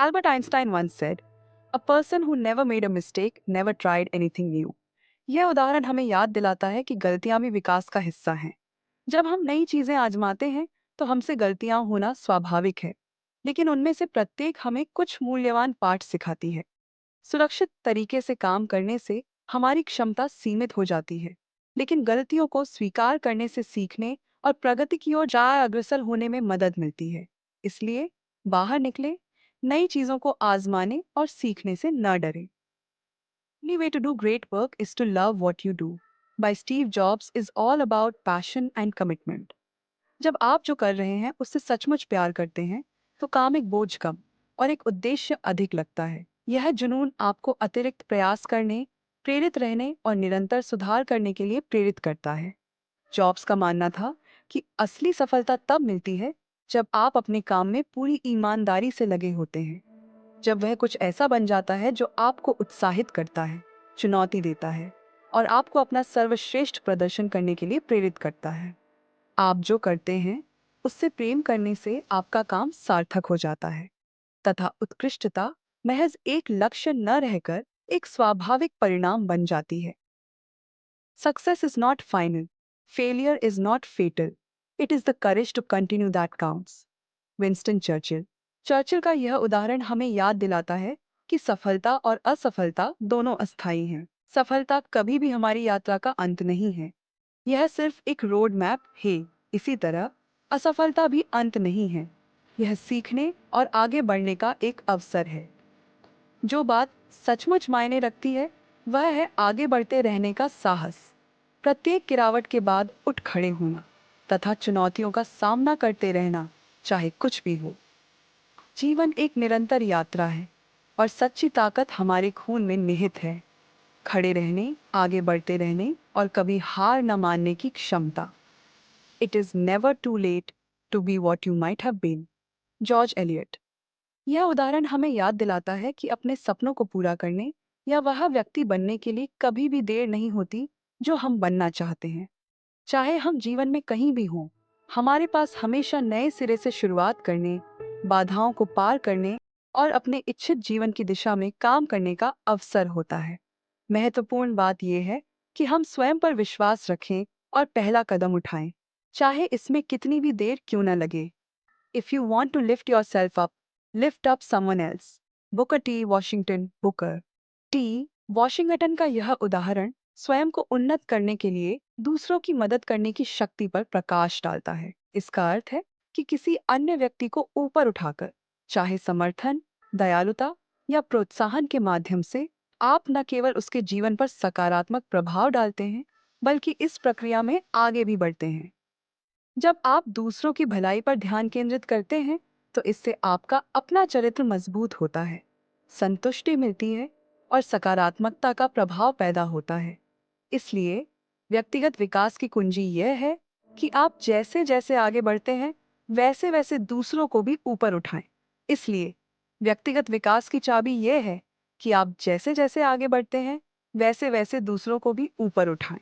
Albert Einstein once said, "A person who never made a mistake never tried anything new." यह उदाहरण हमें याद दिलाता है कि गलतियां भी विकास का हिस्सा हैं। जब हम नई चीजें आजमाते हैं, तो हमसे गलतियां होना स्वाभाविक है, लेकिन उनमें से प्रत्येक हमें कुछ मूल्यवान पाठ सिखाती है। सुरक्षित तरीके से काम करने से हमारी क्षमता सीमित हो जाती है, लेकिन गलतियों को स्वीकार करने से सीखने और प्रगति की ओर ज्यादा अग्रसर होने में मदद मिलती है। इसलिए बाहर निकले, नई चीजों को आजमाने और सीखने से न डरें। Only way to do great work is to love what you do by Steve Jobs is all about passion and commitment. जब आप जो कर रहे हैं उससे सचमुच प्यार करते हैं, तो काम एक बोझ कम और एक उद्देश्य अधिक लगता है। यह जुनून आपको अतिरिक्त प्रयास करने, प्रेरित रहने और निरंतर सुधार करने के लिए प्रेरित करता है। जॉब्स का मानना था कि असली सफलता तब मिलती है जब आप अपने काम में पूरी ईमानदारी से लगे होते हैं। जब वह कुछ ऐसा बन जाता है जो आपको उत्साहित करता है, चुनौती देता है और आपको अपना सर्वश्रेष्ठ प्रदर्शन करने के लिए प्रेरित करता है। आप जो करते हैं उससे प्रेम करने से आपका काम सार्थक हो जाता है तथा उत्कृष्टता महज एक लक्ष्य न रहकर एक स्वाभाविक परिणाम बन जाती है। Success is not final, failure is not fatal, it is the courage to continue that counts. Winston Churchill. Churchill का यह उदाहरण हमें याद दिलाता है कि सफलता और असफलता दोनों अस्थायी हैं। सफलता कभी भी हमारी यात्रा का अंत नहीं है, यह सिर्फ एक रोड मैप है। इसी तरह असफलता भी अंत नहीं है, यह सीखने और आगे बढ़ने का एक अवसर है। जो बात सचमुच मायने रखती है वह है आगे बढ़ते रहने का साहस। प्रत्येक गिरावट के बाद उठ खड़े होना तथा चुनौतियों का सामना करते रहना, चाहे कुछ भी हो। जीवन एक निरंतर यात्रा है और सच्ची ताकत हमारे खून में निहित है। खड़े रहने, आगे बढ़ते रहने और कभी हार न मानने की क्षमता। It is never too late to be what you might have been. George Eliot. यह उदाहरण हमें याद दिलाता है कि अपने सपनों को पूरा करने या वह व्यक्ति बनने के लिए कभी भी देर नहीं होती जो हम बनना चाहते हैं। चाहे हम जीवन में कहीं भी हों, हमारे पास हमेशा नए सिरे से शुरुआत करने, बाधाओं को पार करने और अपने इच्छित जीवन की दिशा में काम करने का अवसर होता है। महत्वपूर्ण बात यह है कि हम स्वयं पर विश्वास रखें और पहला कदम उठाएं, चाहे इसमें कितनी भी देर क्यों न लगे। If you want to lift yourself up, lift up someone else. Booker T Washington. Booker T Washington का यह उदाहरण स्वयं को उन्नत करने के लिए दूसरों की मदद करने की शक्ति पर प्रकाश डालता है। इसका अर्थ है कि किसी अन्य व्यक्ति को ऊपर उठाकर, चाहे समर्थन, दयालुता या प्रोत्साहन के माध्यम से, आप न केवल उसके जीवन पर सकारात्मक प्रभाव डालते हैं, बल्कि इस प्रक्रिया में आगे भी बढ़ते हैं। जब आप दूसरों की भलाई पर ध्यान केंद्रित करते हैं, तो इससे आपका अपना चरित्र मजबूत होता है, संतुष्टि मिलती है और सकारात्मकता का प्रभाव पैदा होता है। इसलिए व्यक्तिगत विकास की कुंजी यह है कि आप जैसे जैसे आगे बढ़ते हैं, वैसे वैसे दूसरों को भी ऊपर उठाएं। इसलिए व्यक्तिगत विकास की चाबी यह है कि आप जैसे जैसे आगे बढ़ते हैं, वैसे वैसे दूसरों को भी ऊपर उठाएं।